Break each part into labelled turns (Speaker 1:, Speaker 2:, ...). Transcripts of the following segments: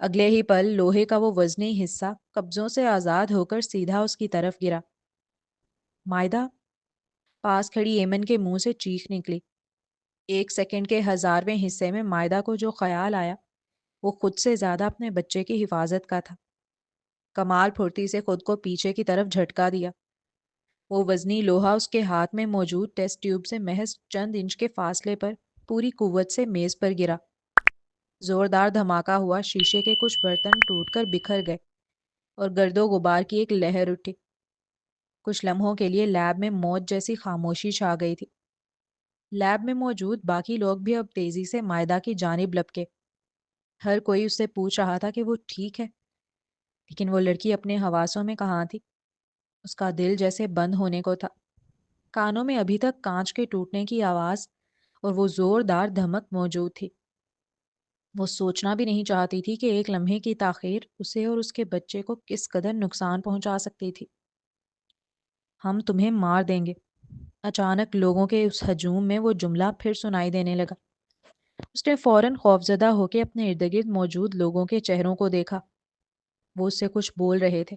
Speaker 1: اگلے ہی پل لوہے کا وہ وزنی حصہ قبضوں سے آزاد ہو کر سیدھا اس کی طرف گرا۔ مائدہ! پاس کھڑی ایمن کے منہ سے چیخ نکلی۔ ایک سیکنڈ کے ہزارویں حصے میں مائدہ کو جو خیال آیا وہ خود سے زیادہ اپنے بچے کی حفاظت کا تھا۔ کمال پھرتی سے خود کو پیچھے کی طرف جھٹکا دیا۔ وہ وزنی لوہا اس کے ہاتھ میں موجود ٹیسٹ ٹیوب سے محض چند انچ کے فاصلے پر پوری قوت سے میز پر گرا۔ زوردار دھماکہ ہوا، شیشے کے کچھ برتن ٹوٹ کر بکھر گئے اور گرد و غبار کی ایک لہر اٹھی۔ کچھ لمحوں کے لیے لیب میں موت جیسی خاموشی چھا گئی تھی۔ لیب میں موجود باقی لوگ بھی اب تیزی سے مائدہ کی جانب لپکے۔ ہر کوئی اس سے پوچھ رہا تھا کہ وہ ٹھیک ہے، لیکن وہ لڑکی اپنے حواسوں میں کہاں تھی؟ اس کا دل جیسے بند ہونے کو تھا۔ کانوں میں ابھی تک کانچ کے ٹوٹنے کی آواز اور وہ زوردار دھمک موجود تھی۔ وہ سوچنا بھی نہیں چاہتی تھی کہ ایک لمحے کی تاخیر اسے اور اس کے بچے کو کس قدر نقصان پہنچا سکتی تھی۔ ہم تمہیں مار دیں گے۔ اچانک لوگوں کے اس ہجوم میں وہ جملہ پھر سنائی دینے لگا۔ اس نے فوراً خوفزدہ ہو کے اپنے ارد گرد موجود لوگوں کے چہروں کو دیکھا۔ وہ اس سے کچھ بول رہے تھے،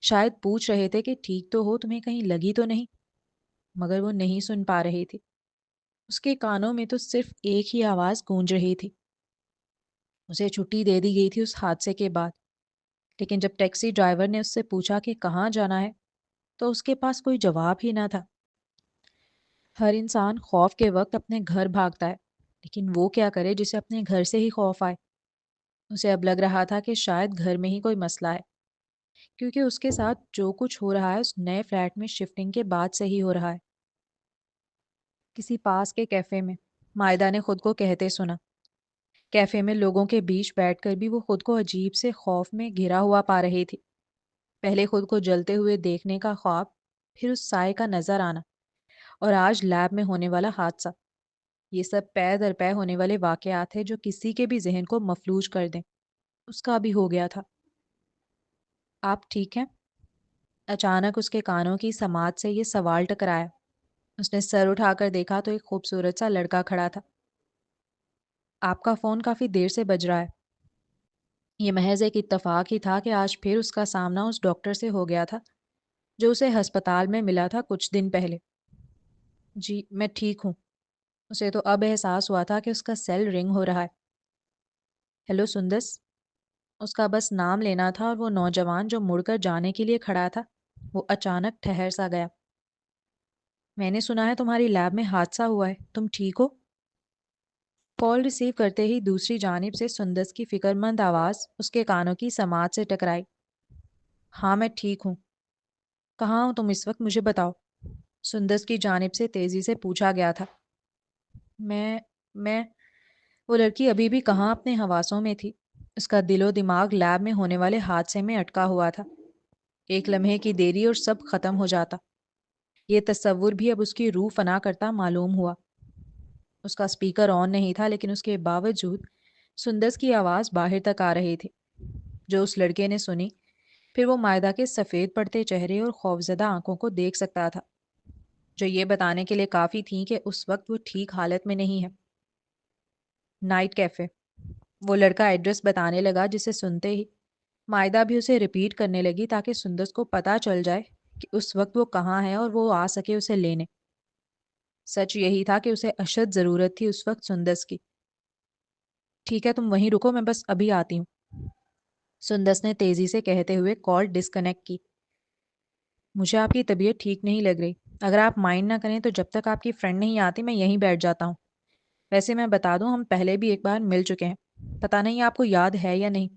Speaker 1: شاید پوچھ رہے تھے کہ ٹھیک تو ہو، تمہیں کہیں لگی تو نہیں، مگر وہ نہیں سن پا رہی تھی۔ اس کے کانوں میں تو صرف ایک ہی آواز گونج رہی تھی۔ اسے چھٹی دے دی گئی تھی اس حادثے کے بعد، لیکن جب ٹیکسی ڈرائیور نے اس سے پوچھا کہ کہاں جانا ہے تو اس کے پاس کوئی جواب ہی نہ تھا۔ ہر انسان خوف کے وقت اپنے گھر بھاگتا ہے، لیکن وہ کیا کرے جسے اپنے گھر سے ہی خوف آئے؟ اسے اب لگ رہا تھا کہ شاید گھر میں ہی کوئی مسئلہ ہے، کیونکہ اس کے ساتھ جو کچھ ہو رہا ہے اس نئے فلیٹ میں شفٹنگ کے بعد سے ہی ہو رہا ہے۔ کسی پاس کے کیفے میں مائدہ نے خود کو کہتے سنا۔ کیفے میں لوگوں کے بیچ بیٹھ کر بھی وہ خود کو عجیب سے خوف میں گھرا ہوا پا رہی تھی۔ پہلے خود کو جلتے ہوئے دیکھنے کا خواب، پھر اس سائے کا نظر آنا، اور آج لیب میں ہونے والا حادثہ۔ یہ سب پے در پے ہونے والے واقعات ہیں جو کسی کے بھی ذہن کو مفلوج کر دیں۔ اس کا بھی ہو گیا تھا۔ آپ ٹھیک ہیں؟ اچانک اس کے کانوں کی سماعت سے یہ سوال ٹکرایا۔ اس نے سر اٹھا کر دیکھا تو ایک خوبصورت سا لڑکا کھڑا تھا۔ آپ کا فون کافی دیر سے بج رہا ہے۔ یہ محض ایک اتفاق ہی تھا کہ آج پھر اس کا سامنا اس ڈاکٹر سے ہو گیا تھا جو اسے ہسپتال میں ملا تھا کچھ دن پہلے۔ جی میں ٹھیک ہوں۔ اسے تو اب احساس ہوا تھا کہ اس کا سیل رنگ ہو رہا ہے۔ ہیلو سندس۔ اس کا بس نام لینا تھا اور وہ نوجوان جو مڑ کر جانے کے لیے کھڑا تھا وہ اچانک ٹھہر سا گیا۔ میں نے سنا ہے تمہاری لیب میں حادثہ ہوا ہے، تم ٹھیک ہو؟ کال ریسیو کرتے ہی دوسری جانب سے سندس کی فکر مند آواز اس کے کانوں کی سماعت سے ٹکرائی۔ ہاں میں ٹھیک ہوں۔ کہاں ہو تم اس وقت، مجھے بتاؤ، سندس کی جانب سے تیزی سے پوچھا گیا تھا۔ میں وہ لڑکی ابھی بھی کہاں اپنے حواسوں میں تھی۔ اس کا دل و دماغ لیب میں ہونے والے حادثے میں اٹکا ہوا تھا۔ ایک لمحے کی دیری اور سب ختم ہو جاتا۔ یہ تصور بھی اب اس کی روح فنا کرتا معلوم ہوا۔ اس کا سپیکر آن نہیں تھا، لیکن اس کے باوجود سندس کی آواز باہر تک آ رہی تھی، جو اس لڑکے نے سنی۔ پھر وہ مائدہ کے سفید پڑتے چہرے اور خوفزدہ آنکھوں کو دیکھ سکتا تھا، جو یہ بتانے کے لیے کافی تھیں کہ اس وقت وہ ٹھیک حالت میں نہیں ہے۔ نائٹ کیفے، وہ لڑکا ایڈریس بتانے لگا، جسے سنتے ہی مائدہ بھی اسے ریپیٹ کرنے لگی تاکہ سندس کو پتہ چل جائے کہ اس وقت وہ کہاں ہے اور وہ آ سکے اسے لینے۔ سچ یہی تھا کہ اسے اشد ضرورت تھی اس وقت سندس کی۔ ٹھیک ہے تم وہیں رکو، میں بس ابھی آتی ہوں، سندس نے تیزی سے کہتے ہوئے کال ڈسکنیکٹ کی۔ مجھے آپ کی طبیعت ٹھیک نہیں لگ رہی، اگر آپ مائنڈ نہ کریں تو جب تک آپ کی فرینڈ نہیں آتی میں یہیں بیٹھ جاتا ہوں۔ ویسے میں بتا دوں ہم پہلے بھی ایک بار مل چکے ہیں، پتہ نہیں آپ کو یاد ہے یا نہیں۔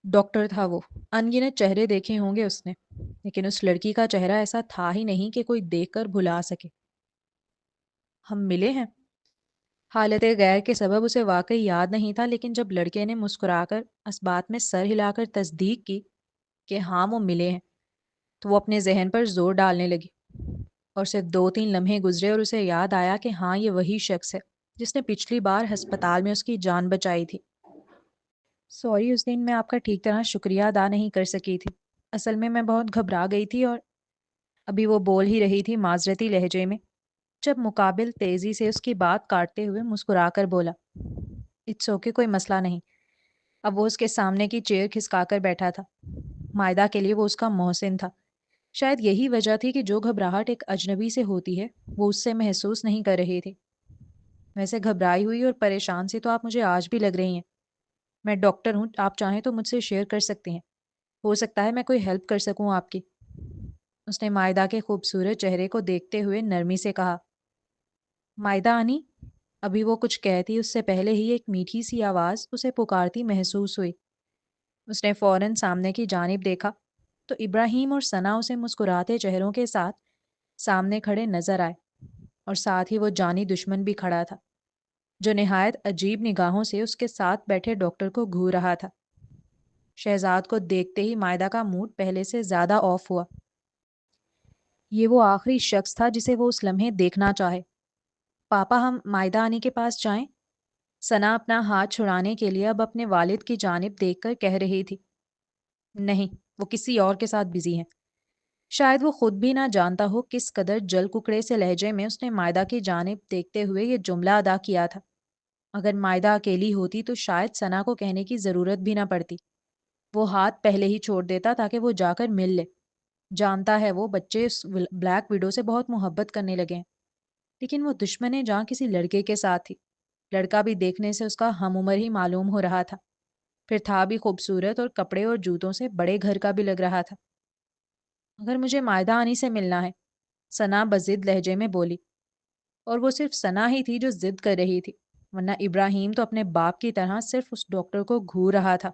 Speaker 1: ڈاکٹر تھا وہ، ان گنت چہرے دیکھے ہوں گے اس نے، لیکن اس لڑکی کا چہرہ ایسا تھا ہی نہیں کہ کوئی دیکھ کر بھلا سکے۔ ہم ملے ہیں؟ حالت غیر کے سبب اسے واقعی یاد نہیں تھا، لیکن جب لڑکے نے مسکرا کر اس بات میں سر ہلا کر تصدیق کی کہ ہاں وہ ملے ہیں تو وہ اپنے ذہن پر زور ڈالنے لگی، اور صرف 2-3 لمحے گزرے اور اسے یاد آیا کہ ہاں یہ وہی شخص ہے جس نے پچھلی بار ہسپتال میں اس کی جان بچائی تھی۔ سوری، اس دن میں آپ کا ٹھیک طرح شکریہ ادا نہیں کر سکی تھی، اصل میں بہت گھبرا گئی تھی، اور ابھی وہ بول ہی رہی تھی معذرتی لہجے میں جب مقابل تیزی سے اس کی بات کاٹتے ہوئے مسکرا کر بولا، اٹس اوکے، کوئی مسئلہ نہیں، اب وہ اس کے سامنے کی چیئر کھسکا کر بیٹھا تھا۔ مائدہ کے لیے وہ اس کا محسن تھا۔ شاید یہی وجہ تھی کہ جو گھبراہٹ ایک اجنبی سے ہوتی ہے وہ اس سے محسوس نہیں کر رہی تھی۔ ویسے گھبرائی ہوئی اور پریشان سی تو آپ مجھے آج بھی لگ رہی ہیں۔ میں ڈاکٹر ہوں، آپ چاہیں تو مجھ سے شیئر کر سکتی ہیں، ہو سکتا ہے میں کوئی ہیلپ کر سکوں آپ کی۔ اس نے مائدہ کے خوبصورت چہرے کو دیکھتے ہوئے نرمی سے کہا۔ مائدہ آنی، ابھی وہ کچھ کہتی اس سے پہلے ہی ایک میٹھی سی آواز اسے پکارتی محسوس ہوئی۔ اس نے فوراً سامنے کی جانب دیکھا تو ابراہیم اور ثنا اسے مسکراتے چہروں کے ساتھ سامنے کھڑے نظر آئے، اور ساتھ ہی وہ جانی دشمن بھی کھڑا تھا جو نہایت عجیب نگاہوں سے اس کے ساتھ بیٹھے ڈاکٹر کو گھور رہا تھا۔ شہزاد کو دیکھتے ہی مائدہ کا موڈ پہلے سے زیادہ آف ہوا۔ یہ وہ آخری شخص تھا جسے وہ اس لمحے دیکھنا چاہے۔ پاپا، ہم مائدہ آنی کے پاس جائیں؟ ثنا اپنا ہاتھ چھڑانے کے لیے اب اپنے والد کی جانب دیکھ کر کہہ رہی تھی۔ نہیں، وہ کسی اور کے ساتھ بزی ہیں۔ شاید وہ خود بھی نہ جانتا ہو کس قدر جل ککڑے سے لہجے میں اس نے مائدہ کی جانب دیکھتے ہوئے یہ جملہ ادا کیا تھا۔ اگر مائدہ اکیلی ہوتی تو شاید ثنا کو کہنے کی ضرورت بھی نہ پڑتی۔ وہ ہاتھ پہلے ہی چھوڑ دیتا تاکہ وہ جا کر مل لے۔ جانتا ہے وہ بچے اس بلیک وڈو سے بہت محبت کرنے لگے ہیں، لیکن وہ دشمن جہاں کسی لڑکے کے ساتھ تھی۔ لڑکا بھی دیکھنے سے اس کا ہم عمر ہی معلوم ہو رہا تھا، پھر تھا بھی خوبصورت اور کپڑے اور جوتوں سے بڑے گھر کا بھی لگ رہا تھا۔ اگر مجھے مائدہ آنی سے ملنا ہے، ثنا بضد لہجے میں بولی، اور وہ صرف ثنا ہی تھی جو ضد کر رہی تھی، ورنہ ابراہیم تو اپنے باپ کی طرح صرف اس ڈاکٹر کو گھور رہا تھا۔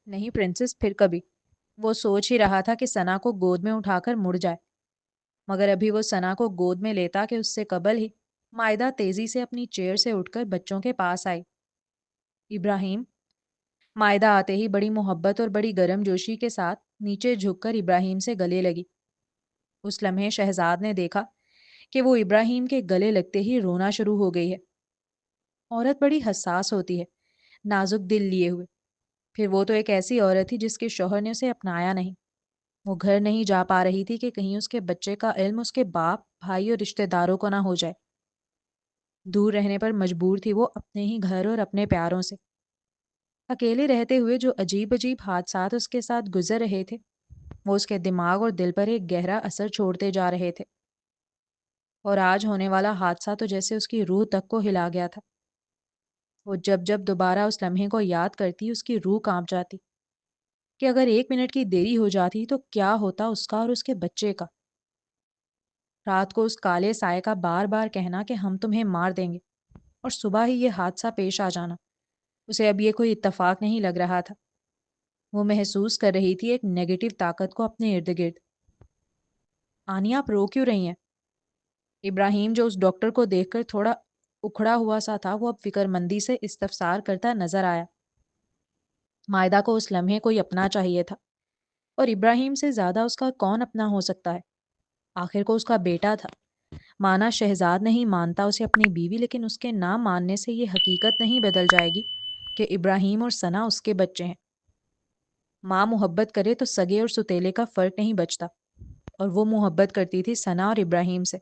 Speaker 1: نہیں پرنسس، پھر کبھی۔ وہ سوچ ہی رہا تھا کہ ثنا کو گود میں اٹھا کر مڑ جائے، مگر ابھی وہ ثنا کو گود میں لیتا کہ اس سے قبل ہی مائدہ تیزی سے اپنی چیئر سے اٹھ کر بچوں کے پاس آئی۔ ابراہیم، مائدہ آتے ہی بڑی محبت اور بڑی گرم جوشی کے ساتھ نیچے جھک کر ابراہیم سے گلے لگی۔ اس لمحے شہزاد نے دیکھا کہ وہ ابراہیم کے گلے لگتے ہی رونا شروع ہو گئی ہے۔ عورت بڑی حساس ہوتی ہے، نازک دل لیے ہوئے۔ پھر وہ تو ایک ایسی عورت تھی جس کے شوہر نے اسے اپنایا نہیں۔ وہ گھر نہیں جا پا رہی تھی کہ کہیں اس کے بچے کا علم اس کے باپ، بھائی اور رشتہ داروں کو نہ ہو جائے۔ دور رہنے پر مجبور تھی وہ اپنے ہی گھر اور اپنے پیاروں سے۔ اکیلے رہتے ہوئے جو عجیب عجیب حادثات اس کے ساتھ گزر رہے تھے وہ اس کے دماغ اور دل پر ایک گہرا اثر چھوڑتے جا رہے تھے، اور آج ہونے والا حادثہ تو جیسے اس کی روح تک کو ہلا گیا تھا۔ وہ جب جب دوبارہ اس لمحے کو یاد کرتی اس کی روح کانپ جاتی کہ اگر 1 منٹ کی دیری ہو جاتی تو کیا ہوتا اس کا اور اس کے بچے کا۔ رات کو اس کالے سائے کا بار بار کہنا کہ ہم تمہیں مار دیں گے، اور صبح ہی یہ حادثہ پیش آ جانا، اسے اب یہ کوئی اتفاق نہیں لگ رہا تھا۔ وہ محسوس کر رہی تھی ایک نیگیٹو طاقت کو اپنے ارد گرد۔ آنی، آپ رو کیوں رہی ہیں؟ ابراہیم، جو اس ڈاکٹر کو دیکھ کر تھوڑا اکھڑا ہوا سا تھا، وہ اب فکر مندی سے استفسار کرتا نظر آیا۔ مائدہ کو اس لمحے کوئی اپنا چاہیے تھا، اور ابراہیم سے زیادہ اس کا کون اپنا ہو سکتا ہے؟ آخر کو اس کا بیٹا تھا۔ مانا شہزاد نہیں مانتا اسے اپنی بیوی، لیکن اس کے نہ ماننے سے یہ حقیقت نہیں بدل جائے گی کہ ابراہیم اور ثنا اس کے بچے ہیں۔ ماں محبت کرے تو سگے اور ستیلے کا فرق نہیں بچتا، اور وہ محبت کرتی تھی ثنا اور ابراہیم سے۔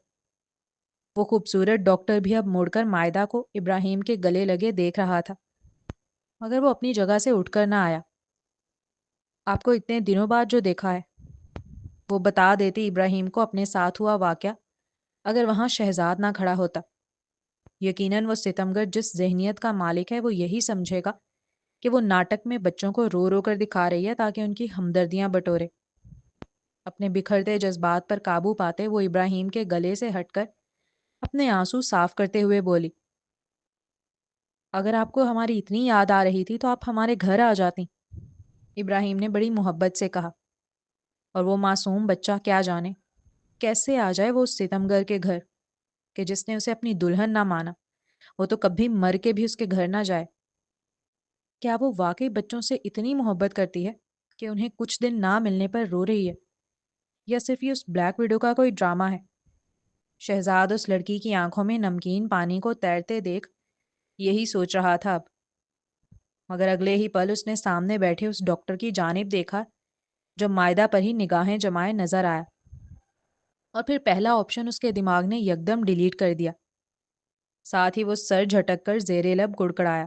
Speaker 1: وہ خوبصورت ڈاکٹر بھی اب مڑ کر مائدہ کو ابراہیم کے گلے لگے دیکھ رہا تھا، مگر وہ اپنی جگہ سے اٹھ کر نہ آیا۔ آپ کو اتنے دنوں بعد جو دیکھا ہے، وہ بتا دیتی ابراہیم کو اپنے ساتھ ہوا واقعہ اگر وہاں شہزاد نہ کھڑا ہوتا۔ یقیناً وہ ستمگر جس ذہنیت کا مالک ہے وہ یہی سمجھے گا کہ وہ ناٹک میں بچوں کو رو رو کر دکھا رہی ہے تاکہ ان کی ہمدردیاں بٹورے۔ اپنے بکھرتے جذبات پر قابو پاتے وہ ابراہیم کے گلے سے ہٹ کر اپنے آنسو صاف کرتے ہوئے بولی، اگر آپ کو ہماری اتنی یاد آ رہی تھی تو آپ ہمارے گھر آ جاتی۔ ابراہیم نے بڑی محبت سے کہا، اور وہ معصوم بچہ کیا جانے کیسے آ جائے وہ اس ستمگر کے گھر کہ جس نے اسے اپنی دلہن نہ مانا۔ وہ تو کبھی مر کے بھی اس کے گھر نہ جائے۔ کیا وہ واقعی بچوں سے اتنی محبت کرتی ہے کہ انہیں کچھ دن نہ ملنے پر رو رہی ہے، یا صرف یہ اس بلیک ویڈو کا کوئی ڈرامہ ہے؟ شہزاد اس لڑکی کی آنکھوں میں نمکین پانی کو تیرتے دیکھ یہی سوچ رہا تھا اب، مگر اگلے ہی پل اس نے سامنے بیٹھے اس ڈاکٹر کی جانب دیکھا جو مائدہ پر ہی نگاہیں جمائے نظر آیا، اور پھر پہلا آپشن اس کے دماغ نے یکدم ڈیلیٹ کر دیا۔ ساتھ ہی وہ سر جھٹک کر زیر لب گڑگڑایا،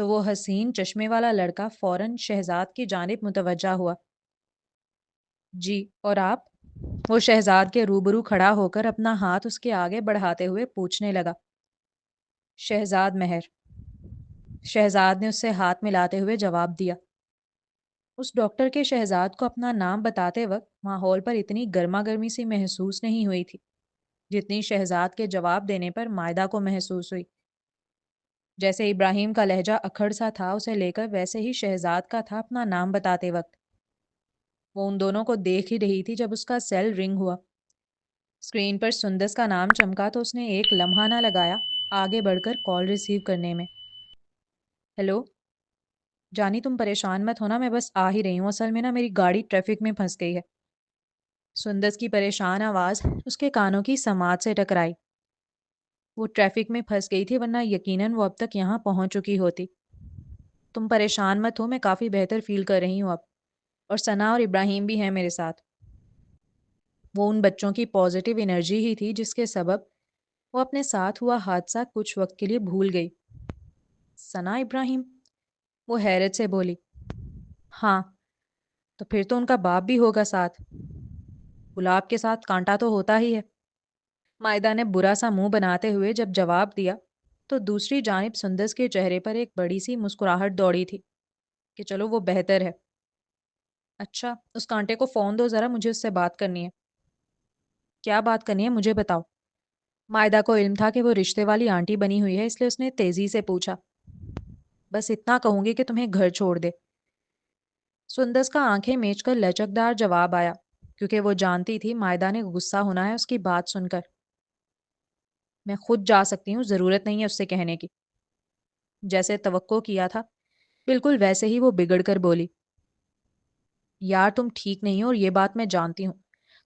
Speaker 1: تو وہ حسین چشمے والا لڑکا فوراً شہزاد کی جانب متوجہ ہوا۔ جی، اور آپ؟ وہ شہزاد کے روبرو کھڑا ہو کر اپنا ہاتھ اس کے آگے بڑھاتے ہوئے پوچھنے لگا۔ شہزاد مہر، شہزاد نے اس سے ہاتھ ملاتے ہوئے جواب دیا۔ اس ڈاکٹر کے شہزاد کو اپنا نام بتاتے وقت ماحول پر اتنی گرما گرمی سی محسوس نہیں ہوئی تھی جتنی شہزاد کے جواب دینے پر مائدہ کو محسوس ہوئی۔ جیسے ابراہیم کا لہجہ اکھڑ سا تھا اسے لے کر، ویسے ہی شہزاد کا تھا اپنا نام بتاتے وقت۔ وہ ان دونوں کو دیکھ ہی رہی تھی جب اس کا سیل رنگ ہوا۔ اسکرین پر سندس کا نام چمکا تو اس نے ایک لمحہ نہ لگایا آگے بڑھ کر کال ریسیو کرنے میں۔ ہیلو جانی، تم پریشان مت ہونا، میں بس آ ہی رہی ہوں، اصل میں نا میری گاڑی ٹریفک میں پھنس گئی ہے۔ سندس کی پریشان آواز اس کے کانوں کی سماعت سے ٹکرائی۔ وہ ٹریفک میں پھنس گئی تھی ورنہ یقیناً وہ اب تک یہاں پہنچ چکی ہوتی۔ تم پریشان مت ہو، میں کافی بہتر فیل کر رہی ہوں اب، اور ثنا اور ابراہیم بھی ہیں میرے ساتھ۔ وہ ان بچوں کی پازیٹیو انرجی ہی تھی جس کے سبب وہ اپنے ساتھ ہوا حادثہ کچھ وقت کے لیے بھول گئی۔ ثنا ابراہیم؟ وہ حیرت سے بولی۔ ہاں، تو پھر تو ان کا باپ بھی ہوگا ساتھ۔ گلاب کے ساتھ کانٹا تو ہوتا ہی ہے۔ مائدہ نے برا سا منہ بناتے ہوئے جب جواب دیا تو دوسری جانب سندس کے چہرے پر ایک بڑی سی مسکراہٹ دوڑی تھی کہ چلو وہ بہتر ہے۔ اچھا، اس کانٹے کو فون دو ذرا، مجھے اس سے بات کرنی ہے۔ کیا بات کرنی ہے مجھے بتاؤ۔ مائدہ کو علم تھا کہ وہ رشتے والی آنٹی بنی ہوئی ہے، اس لیے اس نے تیزی سے پوچھا۔ بس اتنا کہوں گی کہ تمہیں گھر چھوڑ دے۔ سندس کا آنکھیں میچ کر لچکدار جواب آیا کیونکہ وہ جانتی تھی مائدہ نے غصہ ہونا ہے اس کی بات سن کر۔ میں خود جا سکتی ہوں، ضرورت نہیں ہے اس سے کہنے کی۔ جیسے توقع کیا تھا بالکل ویسے ہی وہ بگڑ کر بولی۔ یار تم ٹھیک نہیں ہو اور یہ بات میں جانتی ہوں۔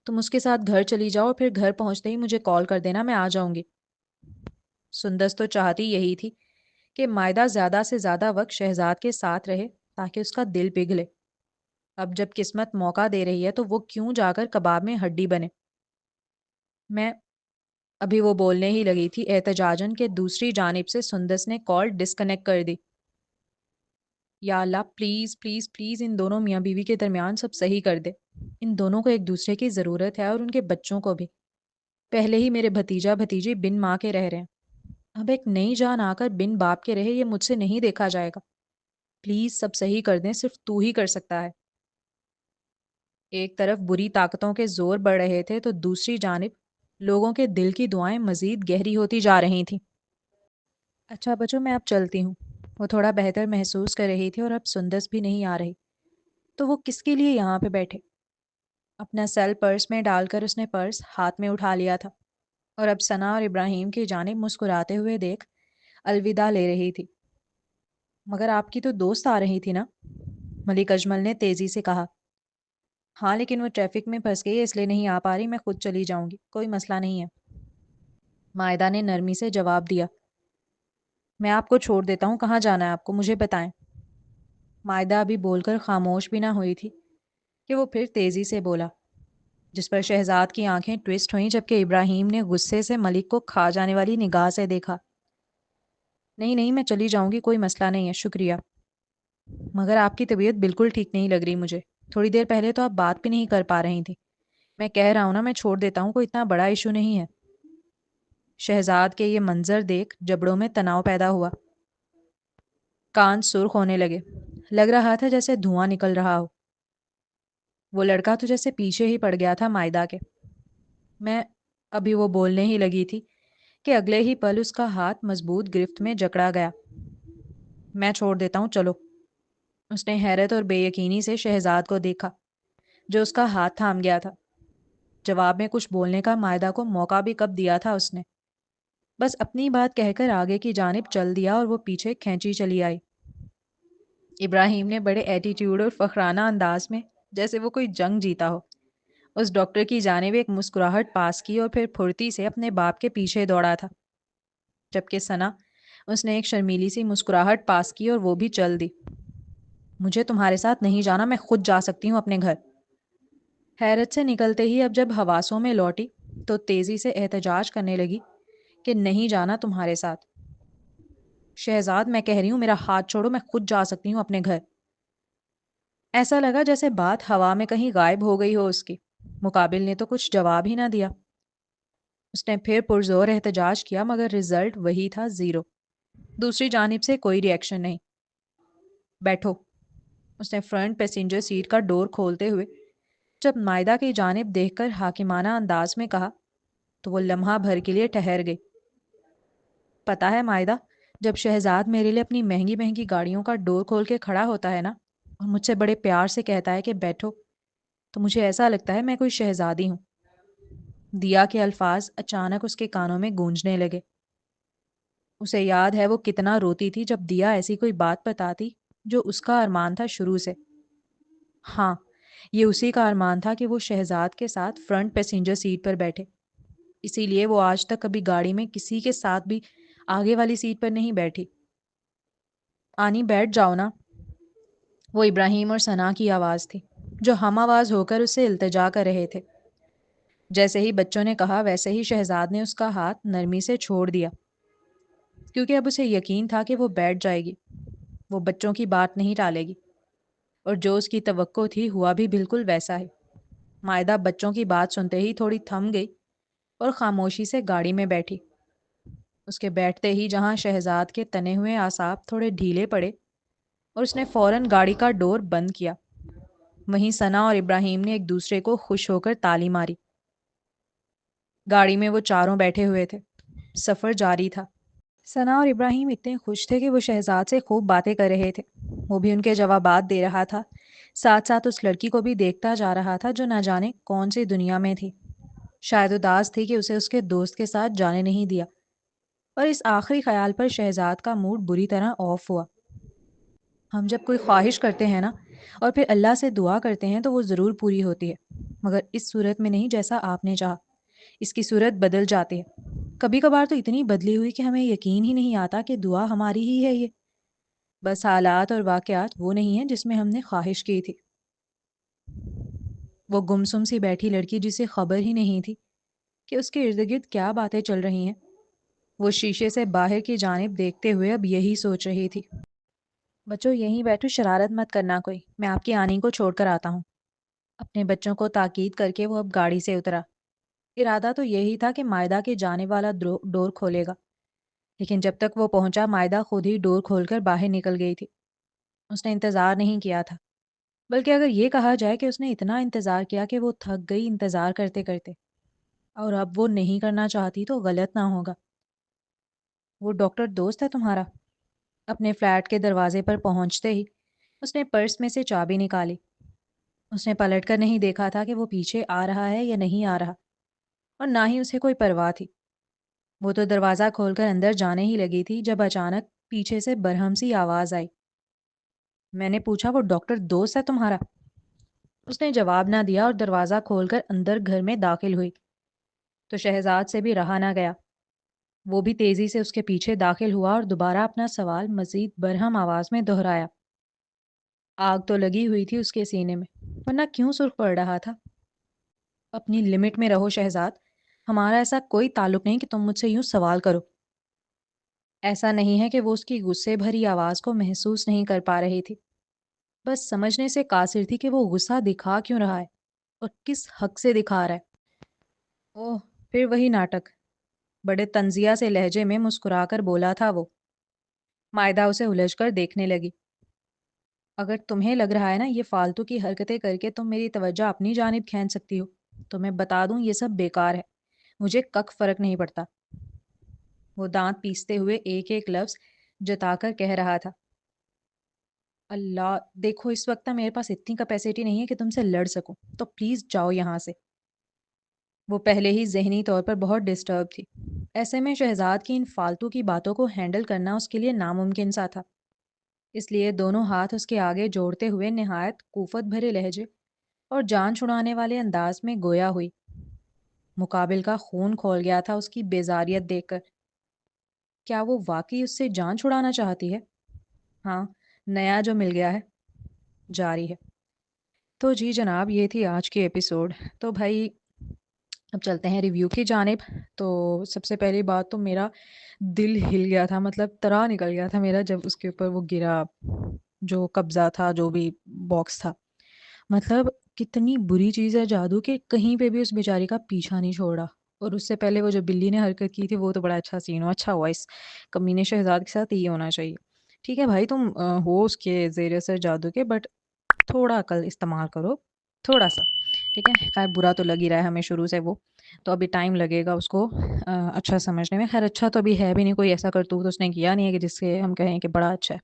Speaker 1: تم اس کے ساتھ گھر چلی جاؤ اور پھر گھر پہنچتے ہی مجھے کال کر دینا، میں آ جاؤں گی۔ سندس تو چاہتی یہی تھی کہ مائدہ زیادہ سے زیادہ وقت شہزاد کے ساتھ رہے تاکہ اس کا دل پگھلے۔ اب جب قسمت موقع دے رہی ہے تو وہ کیوں جا کر کباب میں ہڈی بنے۔ میں ابھی وہ بولنے ہی لگی تھی احتجاجن کہ دوسری جانب سے سندس نے کال ڈسکنیکٹ کر دی۔ یا اللہ، پلیز پلیز پلیز ان دونوں میاں بیوی کے درمیان سب صحیح کر دے۔ ان دونوں کو ایک دوسرے کی ضرورت ہے اور ان کے بچوں کو بھی۔ پہلے ہی میرے بھتیجا بھتیجی بن ماں کے رہ رہے ہیں، اب ایک نئی جان آ کر بن باپ کے رہے، یہ مجھ سے نہیں دیکھا جائے گا۔ پلیز سب صحیح کر دیں، صرف تو ہی کر سکتا ہے۔ ایک طرف بری طاقتوں کے زور بڑھ رہے تھے تو دوسری جانب لوگوں کے دل کی دعائیں مزید گہری ہوتی جا رہی تھیں۔ اچھا بچوں، میں اب چلتی ہوں۔ وہ تھوڑا بہتر محسوس کر رہی تھی اور اب سندس بھی نہیں آ رہی تو وہ کس کے لیے یہاں پہ بیٹھے۔ اپنا سیل پرس میں ڈال کر اس نے پرس ہاتھ میں اٹھا لیا تھا اور اب ثنا اور ابراہیم کی جانب مسکراتے ہوئے دیکھ الوداع لے رہی تھی۔ مگر آپ کی تو دوست آ رہی تھی نا؟ ملک اجمل نے تیزی سے کہا۔ ہاں لیکن وہ ٹریفک میں پھنس گئی ہے اس لیے نہیں آ پا رہی، میں خود چلی جاؤں گی، کوئی مسئلہ نہیں ہے۔ مائدہ نے نرمی سے جواب دیا۔ میں آپ کو چھوڑ دیتا ہوں، کہاں جانا ہے آپ کو مجھے بتائیں۔ مائدہ ابھی بول کر خاموش بھی نہ ہوئی تھی کہ وہ پھر تیزی سے بولا، جس پر شہزاد کی آنکھیں ٹوسٹ ہوئیں جبکہ ابراہیم نے غصے سے ملک کو کھا جانے والی نگاہ سے دیکھا۔ نہیں نہیں، میں چلی جاؤں گی، کوئی مسئلہ نہیں ہے، شکریہ۔ مگر آپ کی طبیعت بالکل ٹھیک نہیں لگ رہی مجھے، تھوڑی دیر پہلے تو آپ بات بھی نہیں کر پا رہی تھی۔ میں کہہ رہا ہوں نا، میں چھوڑ دیتا ہوں، کوئی اتنا بڑا ایشو نہیں ہے۔ شہزاد کے یہ منظر دیکھ جبڑوں میں تناؤ پیدا ہوا، کان سرخ ہونے لگے، لگ رہا تھا جیسے دھواں نکل رہا ہو۔ وہ لڑکا تو جیسے پیچھے ہی پڑ گیا تھا مائدہ کے۔ میں ابھی وہ بولنے ہی لگی تھی کہ اگلے ہی پل اس کا ہاتھ مضبوط گرفت میں جکڑا گیا۔ میں چھوڑ دیتا ہوں، چلو۔ اس نے حیرت اور بے یقینی سے شہزاد کو دیکھا جو اس کا ہاتھ تھام گیا تھا۔ جواب میں کچھ بولنے کا مائدہ کو موقع بھی کب دیا تھا اس نے؟ بس اپنی بات کہہ کر آگے کی جانب چل دیا اور وہ پیچھے کھینچی چلی آئی۔ ابراہیم نے بڑے ایٹیٹیوڈ اور فخرانہ انداز میں، جیسے وہ کوئی جنگ جیتا ہو، اس ڈاکٹر کی جانب ایک مسکراہٹ پاس کی اور پھر پھرتی سے اپنے باپ کے پیچھے دوڑا تھا، جبکہ ثنا اس نے ایک شرمیلی سی مسکراہٹ پاس کی اور وہ بھی چل دی۔ مجھے تمہارے ساتھ نہیں جانا، میں خود جا سکتی ہوں اپنے گھر۔ حیرت سے نکلتے ہی اب جب حواسوں میں لوٹی تو تیزی سے احتجاج کرنے لگی کہ نہیں جانا تمہارے ساتھ۔ شہزاد میں کہہ رہی ہوں میرا ہاتھ چھوڑو، میں خود جا سکتی ہوں اپنے گھر۔ ایسا لگا جیسے بات ہوا میں کہیں غائب ہو گئی ہو اس کی۔ مقابل نے تو کچھ جواب ہی نہ دیا۔ اس نے پھر پرزور احتجاج کیا مگر رزلٹ وہی تھا، زیرو۔ دوسری جانب سے کوئی ری ایکشن نہیں۔ بیٹھو، اس نے فرنٹ پیسنجر سیٹ کا ڈور کھولتے ہوئے جب مائدہ کی جانب دیکھ کر حاکمانہ انداز میں کہا تو وہ لمحہ بھر کے لیے ٹھہر گئی۔ پتا ہے مائدہ، جب شہزاد میرے لیے اپنی مہنگی مہنگی گاڑیوں کا ڈور کھول کے کھڑا ہوتا ہے نا اور مجھ سے بڑے پیار سے کہتا ہے کہ بیٹھو، تو مجھے ایسا لگتا ہے میں کوئی شہزادی ہوں۔ دیا کے الفاظ اچانک اس کے کانوں میں گونجنے لگے۔ اسے یاد ہے وہ کتنا روتی تھی جب دیا ایسی کوئی بات بتاتی جو اس کا ارمان تھا شروع سے۔ ہاں، یہ اسی کا ارمان تھا کہ وہ شہزاد کے ساتھ فرنٹ پیسنجر سیٹ پر بیٹھے۔ اسی لیے وہ آج تک کبھی گاڑی میں کسی کے ساتھ بھی آگے والی سیٹ پر نہیں بیٹھی۔ آنی بیٹھ جاؤ نا، وہ ابراہیم اور ثنا کی آواز تھی جو ہم آواز ہو کر اسے التجا کر رہے تھے۔ جیسے ہی بچوں نے کہا ویسے ہی شہزاد نے اس کا ہاتھ نرمی سے چھوڑ دیا، کیونکہ اب اسے یقین تھا کہ وہ بیٹھ جائے گی، وہ بچوں کی بات نہیں ٹالے گی، اور جو اس کی توقع تھی ہوا بھی بالکل ویسا ہی۔ مائدہ بچوں کی بات سنتے ہی تھوڑی تھم گئی اور خاموشی سے گاڑی میں بیٹھی۔ اس کے بیٹھتے ہی جہاں شہزاد کے تنے ہوئے اعصاب تھوڑے ڈھیلے پڑے اور اس نے فوراً گاڑی کا ڈور بند کیا، وہیں ثنا اور ابراہیم نے ایک دوسرے کو خوش ہو کر تالی ماری۔ گاڑی میں وہ چاروں بیٹھے ہوئے تھے، سفر جاری تھا۔ ثنا اور ابراہیم اتنے خوش تھے کہ وہ شہزاد سے خوب باتیں کر رہے تھے، وہ بھی ان کے جوابات دے رہا تھا، ساتھ ساتھ اس لڑکی کو بھی دیکھتا جا رہا تھا جو نہ جانے کون سی دنیا میں تھی۔ شاید اداس تھی کہ اسے اس کے دوست کے ساتھ جانے نہیں دیا، اور اس آخری خیال پر شہزاد کا موڈ بری طرح آف ہوا۔ ہم جب کوئی خواہش کرتے ہیں نا اور پھر اللہ سے دعا کرتے ہیں تو وہ ضرور پوری ہوتی ہے، مگر اس صورت میں نہیں جیسا آپ نے چاہا، اس کی صورت بدل جاتی ہے۔ کبھی کبھار تو اتنی بدلی ہوئی کہ ہمیں یقین ہی نہیں آتا کہ دعا ہماری ہی ہے یہ، بس حالات اور واقعات وہ نہیں ہیں جس میں ہم نے خواہش کی تھی۔ وہ گمسم سی بیٹھی لڑکی جسے خبر ہی نہیں تھی کہ اس کے ارد گرد کیا باتیں چل رہی ہیں، وہ شیشے سے باہر کی جانب دیکھتے ہوئے اب یہی سوچ رہی تھی۔ بچوں یہیں بیٹھو، شرارت مت کرنا کوئی، میں آپ کی آنی کو چھوڑ کر آتا ہوں۔ اپنے بچوں کو تاکید کر کے وہ اب گاڑی سے اترا۔ ارادہ تو یہی تھا کہ مائدہ کے جانے والا ڈور کھولے گا، لیکن جب تک وہ پہنچا مائدہ خود ہی ڈور کھول کر باہر نکل گئی تھی۔ اس نے انتظار نہیں کیا تھا، بلکہ اگر یہ کہا جائے کہ اس نے اتنا انتظار کیا کہ وہ تھک گئی انتظار کرتے کرتے، اور اب وہ نہیں کرنا چاہتی تو غلط نہ ہوگا۔ وہ ڈاکٹر دوست ہے تمہارا؟ اپنے فلیٹ کے دروازے پر پہنچتے ہی اس نے پرس میں سے چابی نکالی۔ اس نے پلٹ کر نہیں دیکھا تھا کہ وہ پیچھے آ رہا ہے یا نہیں آ رہا، اور نہ ہی اسے کوئی پرواہ تھی۔ وہ تو دروازہ کھول کر اندر جانے ہی لگی تھی جب اچانک پیچھے سے برہم سی آواز آئی۔ میں نے پوچھا وہ ڈاکٹر دوست ہے تمہارا؟ اس نے جواب نہ دیا اور دروازہ کھول کر اندر گھر میں داخل ہوئی تو شہزاد سے بھی رہا نہ گیا۔ وہ بھی تیزی سے اس کے پیچھے داخل ہوا اور دوبارہ اپنا سوال مزید برہم آواز میں دہرایا۔ آگ تو لگی ہوئی تھی اس کے سینے میں، ورنہ کیوں سرخ پڑ رہا تھا؟ اپنی لمٹ میں رہو شہزاد، ہمارا ایسا کوئی تعلق نہیں کہ تم مجھ سے یوں سوال کرو۔ ایسا نہیں ہے کہ وہ اس کی غصے بھری آواز کو محسوس نہیں کر پا رہی تھی، بس سمجھنے سے قاصر تھی کہ وہ غصہ دکھا کیوں رہا ہے اور کس حق سے دکھا رہا ہے۔ اوہ، پھر وہی ناٹک، بڑے طنزیہ سے لہجے میں مسکرا کر بولا تھا وہ۔ مائدہ اسے الجھ کر دیکھنے لگی۔ اگر تمہیں لگ رہا ہے نا یہ فالتو کی حرکتیں کر کے تم میری توجہ اپنی جانب کھینچ سکتی ہو تو میں بتا دوں یہ سب بیکار ہے، مجھے کک فرق نہیں پڑتا۔ وہ دانت پیستے ہوئے ایک ایک لفظ جتا کر کہہ رہا تھا۔ اللہ، دیکھو اس وقت میرے پاس اتنی کیپیسٹی نہیں ہے کہ تم سے لڑ سکوں، تو پلیز جاؤ یہاں سے۔ وہ پہلے ہی ذہنی طور پر بہت ڈسٹرب تھی، ایسے میں شہزاد کی ان فالتو کی باتوں کو ہینڈل کرنا اس کے لیے ناممکن سا تھا۔ اس لیے دونوں ہاتھ اس کے آگے جوڑتے ہوئے نہایت کوفت بھرے لہجے اور جان چھڑانے والے انداز میں گویا ہوئی۔ مقابل کا خون کھول گیا تھا اس کی بیزاریت دیکھ کر۔ کیا وہ واقعی اس سے جان چھڑانا چاہتی ہے؟ ہاں، نیا جو مل گیا ہے۔ جاری ہے۔ تو جی جناب، یہ تھی آج کی ایپیسوڈ۔ تو بھائی اب چلتے ہیں ریویو کی جانب۔ تو سب سے پہلی بات تو میرا دل ہل گیا تھا، مطلب ترا نکل گیا تھا میرا جب اس کے اوپر وہ گرا، جو قبضہ تھا، جو بھی باکس تھا۔ مطلب کتنی بری چیز ہے جادو کہ کہیں پہ بھی اس بیچاری کا پیچھا نہیں چھوڑا۔ اور اس سے پہلے وہ جو بلی نے حرکت کی تھی وہ تو بڑا اچھا سین ہوا، اچھا ہوا اس کمینے شہزاد کے ساتھ یہ ہونا چاہیے۔ ٹھیک ہے بھائی، تم ہو اس کے زیر اثر جادو کے، بٹ تھوڑا عقل استعمال کرو، تھوڑا سا۔ ٹھیک ہے، خیر برا تو لگ ہی رہا ہے ہمیں شروع سے وہ، تو ابھی ٹائم لگے گا اس کو اچھا سمجھنے میں۔ خیر اچھا تو ابھی ہے بھی نہیں، کوئی ایسا کرتوت اس نے کیا نہیں ہے کہ جس سے ہم کہیں کہ بڑا اچھا ہے۔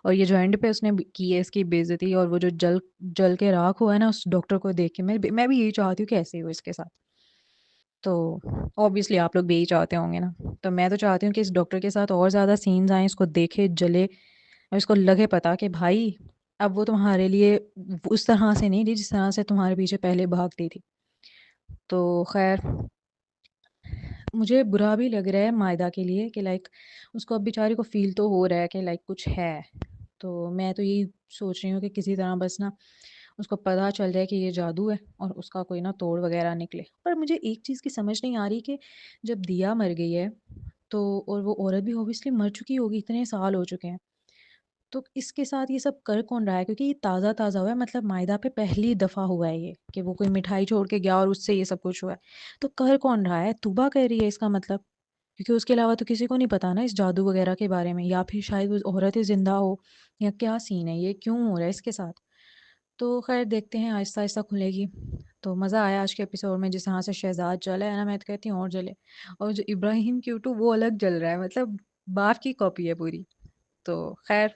Speaker 1: اور یہ جو اینڈ پہ اس نے کی ہے اس کی بے عزتی، اور وہ جو جل جل کے راکھ ہوا ہے نا اس ڈاکٹر کو دیکھ کے، میں بھی یہی چاہتی ہوں کہ ایسے ہی ہو اس کے ساتھ۔ تو اوبیسلی آپ لوگ بھی یہی چاہتے ہوں گے نا، تو میں تو چاہتی ہوں کہ اس ڈاکٹر کے ساتھ اور زیادہ سینز آئیں، اس کو دیکھے جلے، اور اس کو لگے پتا کہ بھائی اب وہ تمہارے لیے اس طرح سے نہیں رہی جس طرح سے تمہارے پیچھے پہلے بھاگتی تھی۔ تو خیر مجھے برا بھی لگ رہا ہے مائدہ کے لیے کہ لائک اس کو اب بیچاری کو فیل تو ہو رہا ہے کہ لائک کچھ ہے۔ تو میں تو یہی سوچ رہی ہوں کہ کسی طرح بس نا اس کو پتہ چل جائے کہ یہ جادو ہے اور اس کا کوئی نا توڑ وغیرہ نکلے۔ پر مجھے ایک چیز کی سمجھ نہیں آ رہی کہ جب دیا مر گئی ہے تو، اور وہ عورت بھی اوبیسلی مر چکی ہوگی، اتنے سال ہو چکے ہیں، تو اس کے ساتھ یہ سب کر کون رہا ہے؟ کیونکہ یہ تازہ تازہ ہوا ہے، مطلب مائدہ پہ پہلی دفعہ ہوا ہے یہ کہ وہ کوئی مٹھائی چھوڑ کے گیا اور اس سے یہ سب کچھ ہوا ہے، تو کر کون رہا ہے؟ توبہ کر رہی ہے اس کا مطلب، کیونکہ اس کے علاوہ تو کسی کو نہیں پتا نا اس جادو وغیرہ کے بارے میں، یا پھر شاید وہ عورت ہی زندہ ہو، یا کیا سین ہے، یہ کیوں ہو رہا ہے اس کے ساتھ؟ تو خیر دیکھتے ہیں، آہستہ آہستہ کھلے گی۔ تو مزہ آیا آج کے ایپیسوڈ میں، جس طرح سے شہزاد جلا ہے نا، میں تو کہتی ہوں اور جلے، اور جو ابراہیم کیوٹو وہ الگ جل رہا ہے، مطلب باپ کی کاپی ہے پوری۔ تو خیر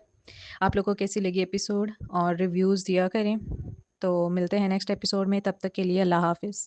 Speaker 1: آپ لوگوں کو کیسی لگی ایپیسوڈ، اور ریویوز دیا کریں۔ تو ملتے ہیں نیکسٹ ایپیسوڈ میں، تب تک کے لیے اللہ حافظ۔